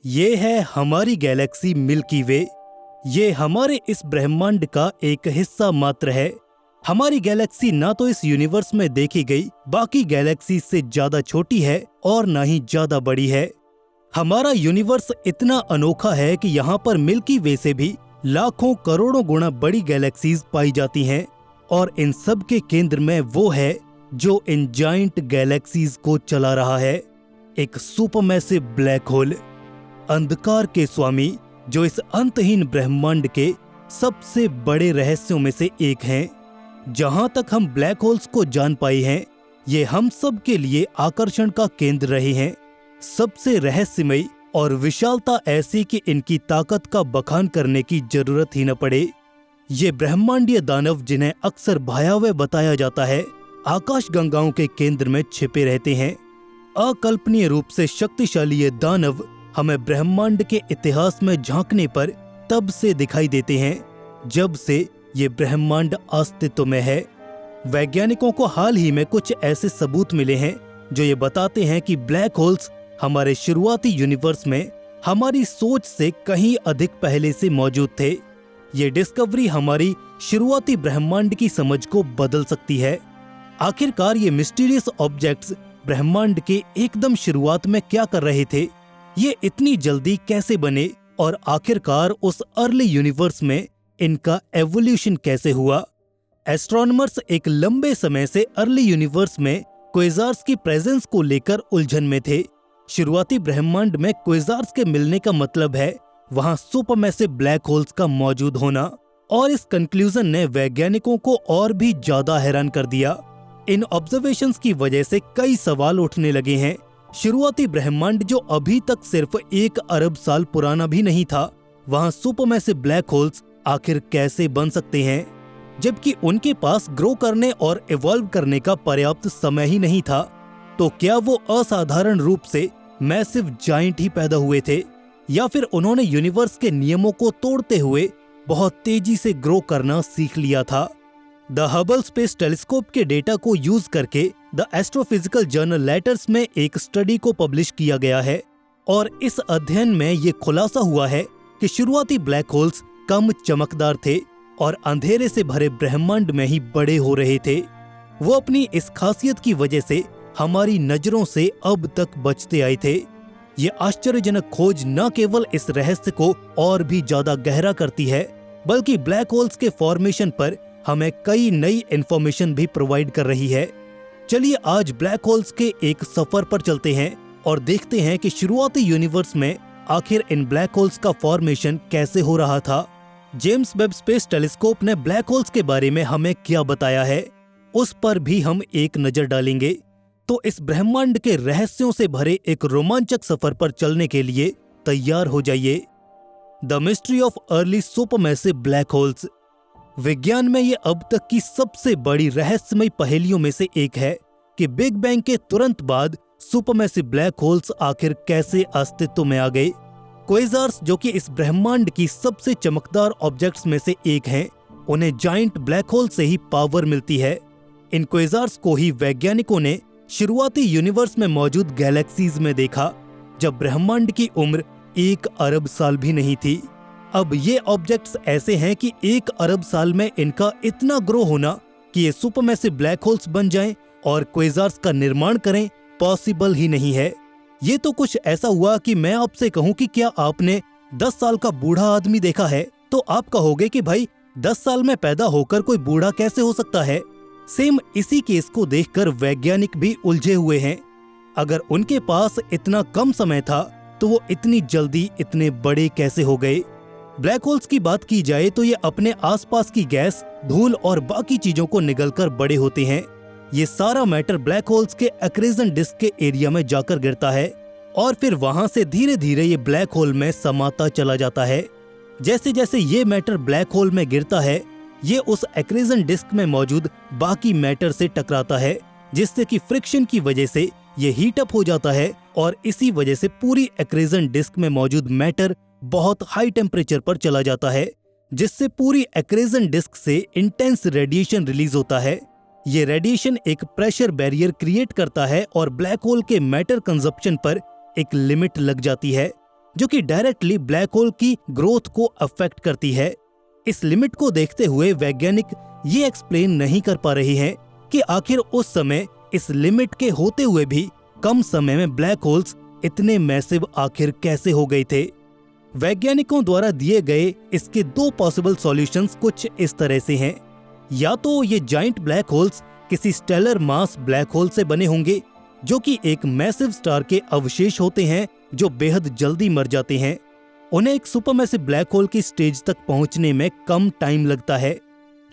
ये है हमारी गैलेक्सी मिल्की वे। ये हमारे इस ब्रह्मांड का एक हिस्सा मात्र है। हमारी गैलेक्सी ना तो इस यूनिवर्स में देखी गई बाकी गैलेक्सी से ज्यादा छोटी है और ना ही ज्यादा बड़ी है। हमारा यूनिवर्स इतना अनोखा है कि यहाँ पर मिल्की वे से भी लाखों करोड़ों गुना बड़ी गैलेक्सीज पाई जाती हैं और इन सब के केंद्र में वो है जो इन जायंट गैलेक्सीज को चला रहा है, एक सुपरमैसिव ब्लैक होल, अंधकार के स्वामी जो इस अंतहीन ब्रह्मांड के सबसे बड़े रहस्यों में से एक हैं। जहां तक हम ब्लैक होल्स को जान पाए हैं, ये हम सब के लिए आकर्षण का केंद्र रहे हैं। सबसे रहस्यमयी और विशालता ऐसी कि इनकी ताकत का बखान करने की जरूरत ही न पड़े। ये ब्रह्मांडीय दानव जिन्हें अक्सर भयावह बताया जाता है, आकाश गंगाओं के केंद्र में छिपे रहते हैं। अकल्पनीय रूप से शक्तिशाली ये दानव हमें ब्रह्मांड के इतिहास में झांकने पर तब से दिखाई देते हैं जब से ये ब्रह्मांड अस्तित्व में है। वैज्ञानिकों को हाल ही में कुछ ऐसे सबूत मिले हैं जो ये बताते हैं कि ब्लैक होल्स हमारे शुरुआती यूनिवर्स में हमारी सोच से कहीं अधिक पहले से मौजूद थे। ये डिस्कवरी हमारी शुरुआती ब्रह्मांड की समझ को बदल सकती है। आखिरकार ये मिस्टीरियस ऑब्जेक्ट्स ब्रह्मांड के एकदम शुरुआत में क्या कर रहे थे, ये इतनी जल्दी कैसे बने और आखिरकार उस अर्ली यूनिवर्स में इनका एवोल्यूशन कैसे हुआ। एस्ट्रोनॉमर्स एक लंबे समय से अर्ली यूनिवर्स में क्वेज़ार्स की प्रेजेंस को लेकर उलझन में थे। शुरुआती ब्रह्मांड में क्वेज़ार्स के मिलने का मतलब है वहां सुपरमैसिव ब्लैक होल्स का मौजूद होना, और इस कंक्लूजन ने वैज्ञानिकों को और भी ज्यादा हैरान कर दिया। इन ऑब्जर्वेशंस की वजह से कई सवाल उठने लगे हैं। शुरुआती ब्रह्मांड जो अभी तक सिर्फ 1 अरब साल पुराना भी नहीं था, वहां सुपरमैसिव ब्लैक होल्स आखिर कैसे बन सकते हैं, जबकि उनके पास ग्रो करने और इवॉल्व करने का पर्याप्त समय ही नहीं था। तो क्या वो असाधारण रूप से मैसिव जायंट ही पैदा हुए थे, या फिर उन्होंने यूनिवर्स के नियमों को तोड़ते हुए बहुत तेजी से ग्रो करना सीख लिया था। द हबल स्पेस टेलीस्कोप के डेटा को यूज करके द एस्ट्रोफिजिकल जर्नल लेटर्स में एक स्टडी को पब्लिश किया गया है, और इस अध्ययन में ये खुलासा हुआ है कि शुरुआती ब्लैक होल्स कम चमकदार थे और अंधेरे से भरे ब्रह्मांड में ही बड़े हो रहे थे। वो अपनी इस खासियत की वजह से हमारी नजरों से अब तक बचते आए थे। ये आश्चर्यजनक खोज न केवल इस रहस्य को और भी ज्यादा गहरा करती है, बल्कि ब्लैक होल्स के फॉर्मेशन पर हमें कई नई इंफॉर्मेशन भी प्रोवाइड कर रही है। चलिए आज ब्लैक होल्स के एक सफर पर चलते हैं और देखते हैं कि शुरुआती यूनिवर्स में आखिर इन ब्लैक होल्स का फॉर्मेशन कैसे हो रहा था। जेम्स वेब स्पेस टेलीस्कोप ने ब्लैक होल्स के बारे में हमें क्या बताया है, उस पर भी हम एक नजर डालेंगे। तो इस ब्रह्मांड के रहस्यों से भरे एक रोमांचक सफर पर चलने के लिए तैयार हो जाइए। The mystery of early supermassive black holes. विज्ञान में ये अब तक की सबसे बड़ी रहस्यमयी पहेलियों में से एक है कि बिग बैंग के तुरंत बाद सुपरमैसिव ब्लैक होल्स आखिर कैसे अस्तित्व में आ गए। क्वेज़ार्स जो कि इस ब्रह्मांड की सबसे चमकदार ऑब्जेक्ट्स में से एक हैं, उन्हें जायंट ब्लैक होल से ही पावर मिलती है। इन क्वेज़ार्स को ही वैज्ञानिकों ने शुरुआती यूनिवर्स में मौजूद गैलेक्सीज में देखा, जब ब्रह्मांड की उम्र 1 अरब साल भी नहीं थी। अब ये ऑब्जेक्ट्स ऐसे हैं कि 1 अरब साल में इनका इतना ग्रो होना कि ये सुपरमैसिव ब्लैक होल्स बन जाएं और क्वेज़ार्स का निर्माण करें, पॉसिबल ही नहीं है। ये तो कुछ ऐसा हुआ कि मैं आपसे कहूँ कि क्या आपने 10 साल का बूढ़ा आदमी देखा है, तो आप कहोगे कि भाई 10 साल में पैदा होकर कोई बूढ़ा कैसे हो सकता है। सेम इसी केस को देखकर वैज्ञानिक भी उलझे हुए हैं। अगर उनके पास इतना कम समय था तो वो इतनी जल्दी इतने बड़े कैसे हो गए। ब्लैक होल्स की बात की जाए तो ये अपने आसपास की गैस, धूल और बाकी चीजों को निगलकर बड़े होते हैं। ये सारा मैटर ब्लैक होल्स के एक्रेजन डिस्क के एरिया में जाकर गिरता है और फिर वहां से धीरे धीरे ये ब्लैक होल में समाता चला जाता है। जैसे जैसे ये मैटर ब्लैक होल में गिरता है, ये उस एक्रेजन डिस्क में मौजूद बाकी मैटर से टकराता है, जिससे कि फ्रिक्शन की वजह से ये हीट अप हो जाता है, और इसी वजह से पूरी एक्रेजन डिस्क में मौजूद मैटर बहुत हाई टेम्परेचर पर चला जाता है, जिससे पूरी एक्रेजन डिस्क से इंटेंस रेडिएशन रिलीज होता है। ये रेडिएशन एक प्रेशर बैरियर क्रिएट करता है और ब्लैक होल के मैटर कंजप्शन पर एक लिमिट लग जाती है। जो कि डायरेक्टली ब्लैक होल की ग्रोथ को अफेक्ट करती है। इस लिमिट को देखते हुए वैज्ञानिक ये एक्सप्लेन नहीं कर पा रहे हैं कि आखिर उस समय इस लिमिट के होते हुए भी कम समय में ब्लैक होल्स इतने मैसिव आखिर कैसे हो गए थे। वैज्ञानिकों द्वारा दिए गए इसके दो पॉसिबल सॉल्यूशंस कुछ इस तरह से हैं। या तो ये जाइंट ब्लैक होल्स किसी स्टेलर मास ब्लैक होल से बने होंगे, जो कि एक मैसिव स्टार के अवशेष होते हैं जो बेहद जल्दी मर जाते हैं। उन्हें एक सुपरमैसिव ब्लैक होल की स्टेज तक पहुंचने में कम टाइम लगता है,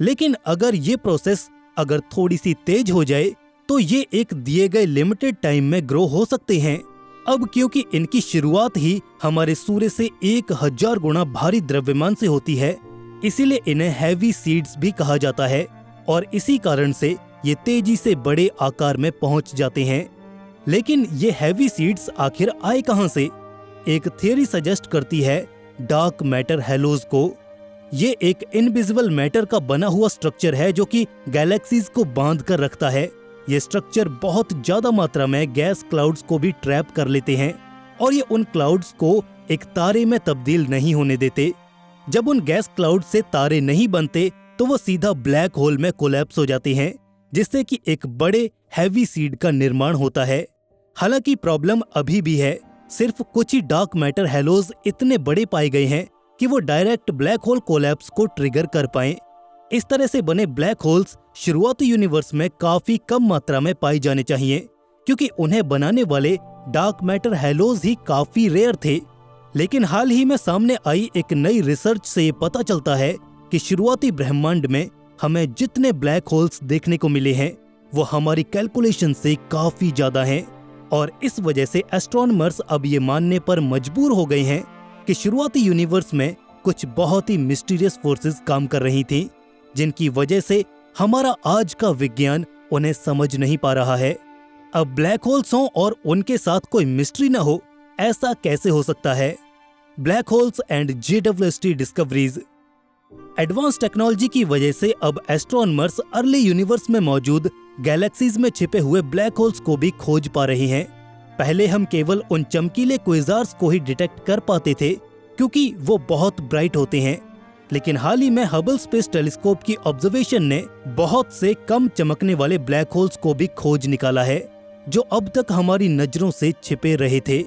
लेकिन अगर ये प्रोसेस अगर थोड़ी सी तेज हो जाए तो ये एक दिए गए लिमिटेड टाइम में ग्रो हो सकते हैं। अब क्योंकि इनकी शुरुआत ही हमारे सूर्य से 1000 गुना भारी द्रव्यमान से होती है, इसीलिए इन्हें हैवी सीड्स भी कहा जाता है और इसी कारण से ये तेजी से बड़े आकार में पहुंच जाते हैं। लेकिन ये हैवी सीड्स आखिर आए कहां से? एक थियरी सजेस्ट करती है डार्क मैटर हेलोज को। ये एक इनविजिबल मैटर का बना हुआ स्ट्रक्चर है जो कि गैलेक्सीज को बांध कर रखता है। ये स्ट्रक्चर बहुत ज्यादा मात्रा में गैस क्लाउड्स को भी ट्रैप कर लेते हैं और ये उन क्लाउड्स को एक तारे में तब्दील नहीं होने देते। जब उन गैस क्लाउड से तारे नहीं बनते तो वो सीधा ब्लैक होल में कोलैप्स हो जाते हैं, जिससे कि एक बड़े हैवी सीड का निर्माण होता है। हालांकि प्रॉब्लम अभी भी है, सिर्फ कुछ ही डार्क मैटर हेलोज इतने बड़े पाए गए हैं कि वो डायरेक्ट ब्लैक होल कोलैप्स को ट्रिगर कर पाए। इस तरह से बने ब्लैक होल्स शुरुआती यूनिवर्स में काफी कम मात्रा में पाए जाने चाहिए, क्योंकि उन्हें बनाने वाले डार्क मैटर हेलोज ही काफी रेयर थे। लेकिन हाल ही में सामने आई एक नई रिसर्च से ये पता चलता है कि शुरुआती ब्रह्मांड में हमें जितने ब्लैक होल्स देखने को मिले हैं वो हमारी कैलकुलेशन से काफी ज्यादा हैं और इस वजह से एस्ट्रोनॉमर्स अब ये मानने पर मजबूर हो गए हैं कि शुरुआती यूनिवर्स में कुछ बहुत ही मिस्टीरियस फोर्सेस काम कर रही थी, जिनकी वजह से हमारा आज का विज्ञान उन्हें समझ नहीं पा रहा है। अब ब्लैक होल्स हों और उनके साथ कोई मिस्ट्री न हो, ऐसा कैसे हो सकता है? Black holes and JWST discoveries. Advance technology की वजह से अब एस्ट्रोनॉमर्स अर्ली यूनिवर्स में मौजूद गैलेक्सीज में छिपे हुए ब्लैक होल्स को भी खोज पा रहे हैं। पहले हम केवल उन चमकीले क्विज़ार्स को ही डिटेक्ट कर पाते थे क्योंकि वो बहुत ब्राइट होते हैं, लेकिन हाल ही में हबल स्पेस टेलीस्कोप की ऑब्जर्वेशन ने बहुत से कम चमकने वाले ब्लैक होल्स को भी खोज निकाला है, जो अब तक हमारी नजरों से छिपे रहे थे।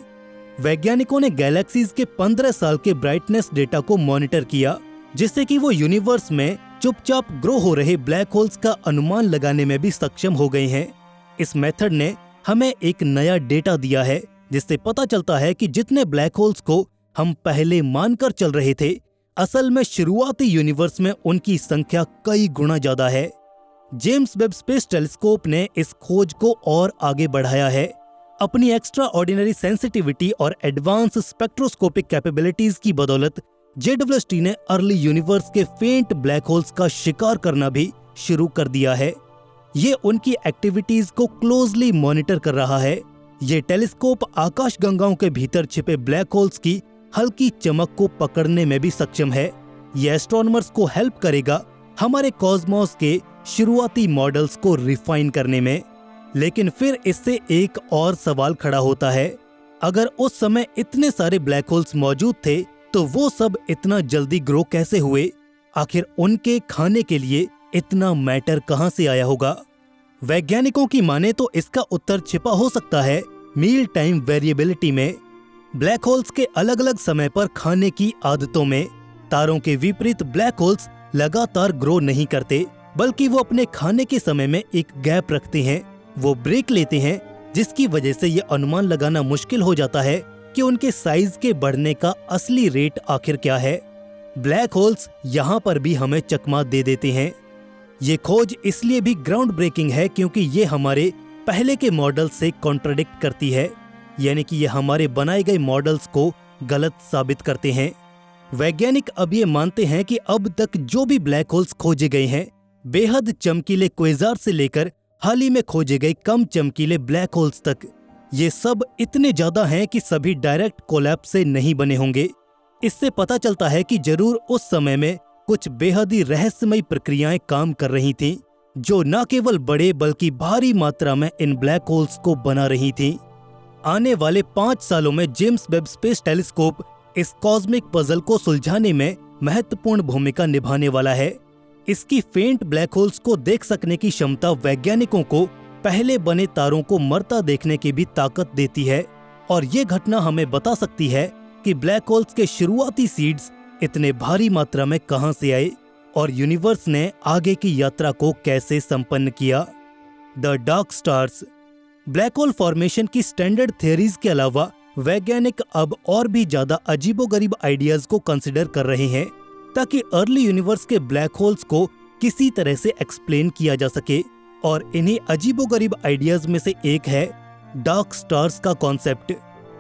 वैज्ञानिकों ने गैलेक्सीज के 15 साल के ब्राइटनेस डेटा को मॉनिटर किया, जिससे कि वो यूनिवर्स में चुपचाप ग्रो हो रहे ब्लैक होल्स का अनुमान लगाने में भी सक्षम हो गए हैं। इस मेथड ने हमें एक नया डेटा दिया है, जिससे पता चलता है कि जितने ब्लैक होल्स को हम पहले मानकर चल रहे थे, असल में शुरुआती यूनिवर्स में उनकी संख्या कई गुना ज्यादा है। जेम्स वेब स्पेस टेलीस्कोप ने इस खोज को और आगे बढ़ाया है। अपनी एक्स्ट्रा ऑर्डिनरी सेंसिटिविटी और एडवांस स्पेक्ट्रोस्कोपिक कैपेबिलिटीज की बदौलत JWST ने अर्ली यूनिवर्स के फेंट ब्लैक होल्स का शिकार करना भी शुरू कर दिया है। ये उनकी एक्टिविटीज को क्लोजली मॉनिटर कर रहा है। ये टेलीस्कोप आकाशगंगाओं के भीतर छिपे ब्लैक होल्स की हल्की चमक को पकड़ने में भी सक्षम है। ये एस्ट्रोनॉमर्स को हेल्प करेगा हमारे कॉस्मोस के शुरुआती मॉडल्स को रिफाइन करने में। लेकिन फिर इससे एक और सवाल खड़ा होता है, अगर उस समय इतने सारे ब्लैक होल्स मौजूद थे तो वो सब इतना जल्दी ग्रो कैसे हुए? आखिर उनके खाने के लिए इतना मैटर कहां से आया होगा? वैज्ञानिकों की माने तो इसका उत्तर छिपा हो सकता है मील टाइम वेरिएबिलिटी में। ब्लैक होल्स के अलग अलग समय पर खाने की आदतों में। तारों के विपरीत ब्लैक होल्स लगातार ग्रो नहीं करते, बल्कि वो अपने खाने के समय में एक गैप रखते हैं, वो ब्रेक लेते हैं, जिसकी वजह से ये अनुमान लगाना मुश्किल हो जाता है कि उनके साइज के बढ़ने का असली रेट आखिर क्या है। ब्लैक होल्स यहाँ पर भी हमें चकमा दे देते हैं। ये खोज इसलिए भी ग्राउंड ब्रेकिंग है क्योंकि ये हमारे पहले के मॉडल से कॉन्ट्राडिक्ट करती है, यानी कि ये हमारे बनाए गए मॉडल्स को गलत साबित करते हैं। वैज्ञानिक अब ये मानते हैं कि अब तक जो भी ब्लैक होल्स खोजे गए हैं, बेहद चमकीले क्वेज़ार से लेकर हाल ही में खोजे गए कम चमकीले ब्लैक होल्स तक, ये सब इतने ज्यादा हैं कि सभी डायरेक्ट कोलैप्स से नहीं बने होंगे। इससे पता चलता है कि जरूर उस समय में कुछ बेहद ही रहस्यमयी प्रक्रियाएं काम कर रही थीं, जो न केवल बड़े बल्कि भारी मात्रा में इन ब्लैक होल्स को बना रही थीं। आने वाले 5 सालों में जेम्स वेब स्पेस टेलीस्कोप इस कॉस्मिक पजल को सुलझाने में महत्वपूर्ण भूमिका निभाने वाला है। इसकी फेंट ब्लैक होल्स को देख सकने की क्षमता वैज्ञानिकों को पहले बने तारों को मरता देखने की भी ताकत देती है, और ये घटना हमें बता सकती है कि ब्लैक होल्स के शुरुआती सीड्स इतने भारी मात्रा में कहां से आए और यूनिवर्स ने आगे की यात्रा को कैसे संपन्न किया। The dark stars. Black hole formation की स्टैंडर्ड थियरीज के अलावा वैज्ञानिक अब और भी ज्यादा अजीबोगरीब आइडियाज को कंसिडर कर रहे हैं ताकि अर्ली यूनिवर्स के ब्लैक होल्स को किसी तरह से एक्सप्लेन किया जा सके, और इन्हीं अजीबोगरीब आइडियाज में से एक है डार्क स्टार्स का कॉन्सेप्ट।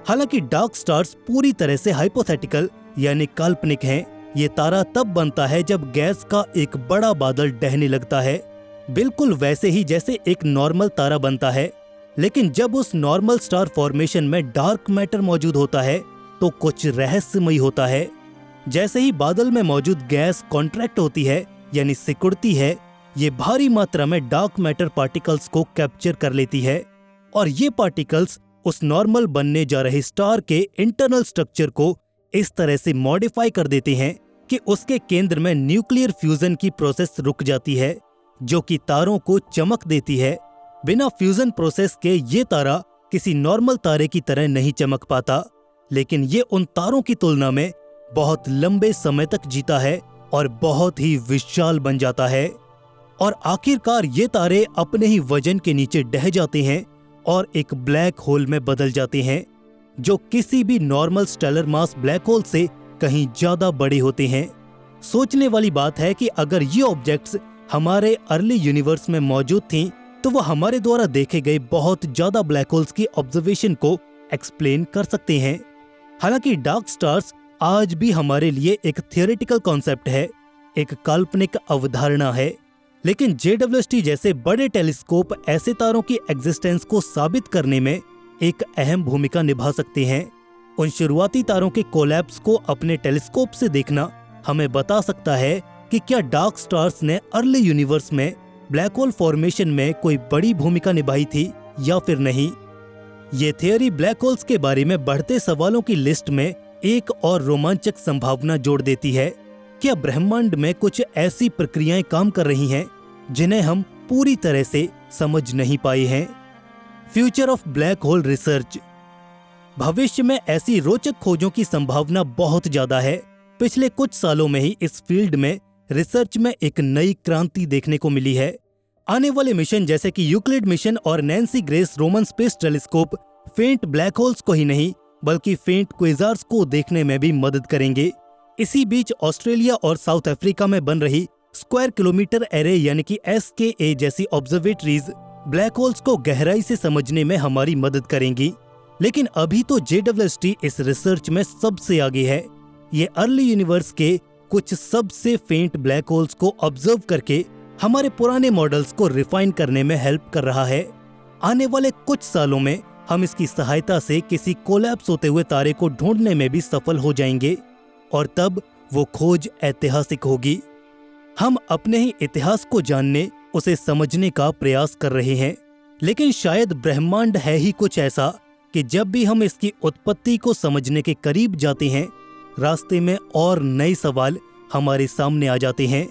हालांकि डार्क स्टार्स पूरी तरह से हाइपोथेटिकल यानी काल्पनिक हैं। ये तारा तब बनता है जब गैस का एक बड़ा बादल ढहने लगता है, बिल्कुल वैसे ही जैसे एक नॉर्मल तारा बनता है। लेकिन जब उस नॉर्मल स्टार फॉर्मेशन में डार्क मैटर मौजूद होता है तो कुछ रहस्यमयी होता है। जैसे ही बादल में मौजूद गैस कॉन्ट्रैक्ट होती है यानी सिकुड़ती है, ये भारी मात्रा में डार्क मैटर पार्टिकल्स को कैप्चर कर लेती है, और ये पार्टिकल्स उस नॉर्मल बनने जा रहे स्टार के इंटरनल स्ट्रक्चर को इस तरह से मॉडिफाई कर देते हैं कि उसके केंद्र में न्यूक्लियर फ्यूजन की प्रोसेस रुक जाती है, जो कि तारों को चमक देती है। बिना फ्यूजन प्रोसेस के ये तारा किसी नॉर्मल तारे की तरह नहीं चमक पाता, लेकिन ये उन तारों की तुलना में बहुत लंबे समय तक जीता है और बहुत ही विशाल बन जाता है। और आखिरकार ये तारे अपने ही वजन के नीचे ढह जाते हैं और एक ब्लैक होल में बदल जाते हैं, जो किसी भी normal stellar mass black hole से कहीं ज्यादा बड़े होते हैं। सोचने वाली बात है कि अगर ये ऑब्जेक्ट्स हमारे अर्ली यूनिवर्स में मौजूद थीं, तो वो हमारे द्वारा देखे गए बहुत ज्यादा ब्लैक होल्स की ऑब्जर्वेशन को एक्सप्लेन कर सकते हैं। हालांकि डार्क स्टार्स आज भी हमारे लिए एक थियोरेटिकल कॉन्सेप्ट है, एक काल्पनिक अवधारणा है, लेकिन JWST जैसे बड़े टेलीस्कोप ऐसे तारों की एग्जिस्टेंस को साबित करने में एक अहम भूमिका निभा सकते हैं। उन शुरुआती तारों के कोलैप्स को अपने टेलीस्कोप से देखना हमें बता सकता है कि क्या डार्क स्टार्स ने अर्ली यूनिवर्स में ब्लैक होल फॉर्मेशन में कोई बड़ी भूमिका निभाई थी या फिर नहीं। ये थियोरी ब्लैक होल्स के बारे में बढ़ते सवालों की लिस्ट में एक और रोमांचक संभावना जोड़ देती है। क्या ब्रह्मांड में कुछ ऐसी प्रक्रियाएं काम कर रही हैं जिन्हें हम पूरी तरह से समझ नहीं पाए हैं। Future of black hole research. भविष्य में ऐसी रोचक खोजों की संभावना बहुत ज्यादा है। पिछले कुछ सालों में ही इस फील्ड में रिसर्च में एक नई क्रांति देखने को मिली है। आने वाले मिशन जैसे कि यूक्लिड मिशन और Nancy grace Roman space telescope फेंट ब्लैक होल्स को ही नहीं बल्कि फेंट क्वेज़ार्स को देखने में भी मदद करेंगे। इसी बीच ऑस्ट्रेलिया और साउथ अफ्रीका में बन रही स्क्वायर किलोमीटर एरे यानी कि SKA जैसी ऑब्जर्वेटरीज ब्लैक होल्स को गहराई से समझने में हमारी मदद करेंगी। लेकिन अभी तो JWST इस रिसर्च में सबसे आगे है। ये अर्ली यूनिवर्स के कुछ सबसे फेंट ब्लैक होल्स को ऑब्जर्व करके हमारे पुराने मॉडल्स को रिफाइन करने में हेल्प कर रहा है। आने वाले कुछ सालों में हम इसकी सहायता से किसी कोलैप्स होते हुए तारे को ढूंढने में भी सफल हो जाएंगे, और तब वो खोज ऐतिहासिक होगी। हम अपने ही इतिहास को जानने, उसे समझने का प्रयास कर रहे हैं, लेकिन शायद ब्रह्मांड है ही कुछ ऐसा कि जब भी हम इसकी उत्पत्ति को समझने के करीब जाते हैं, रास्ते में और नए सवाल हमारे सामने आ जाते हैं।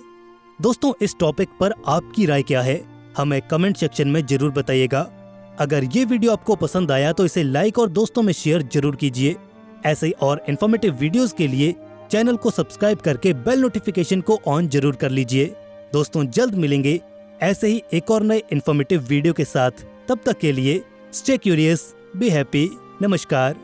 दोस्तों, इस टॉपिक पर आपकी राय क्या है, हमें कमेंट सेक्शन में जरूर बताइएगा। अगर ये वीडियो आपको पसंद आया तो इसे लाइक और दोस्तों में शेयर जरूर कीजिए। ऐसे ही और इन्फॉर्मेटिव वीडियोस के लिए चैनल को सब्सक्राइब करके बेल नोटिफिकेशन को ऑन जरूर कर लीजिए। दोस्तों, जल्द मिलेंगे ऐसे ही एक और नए इन्फॉर्मेटिव वीडियो के साथ। तब तक के लिए स्टे क्यूरियस, बी हैप्पी। नमस्कार।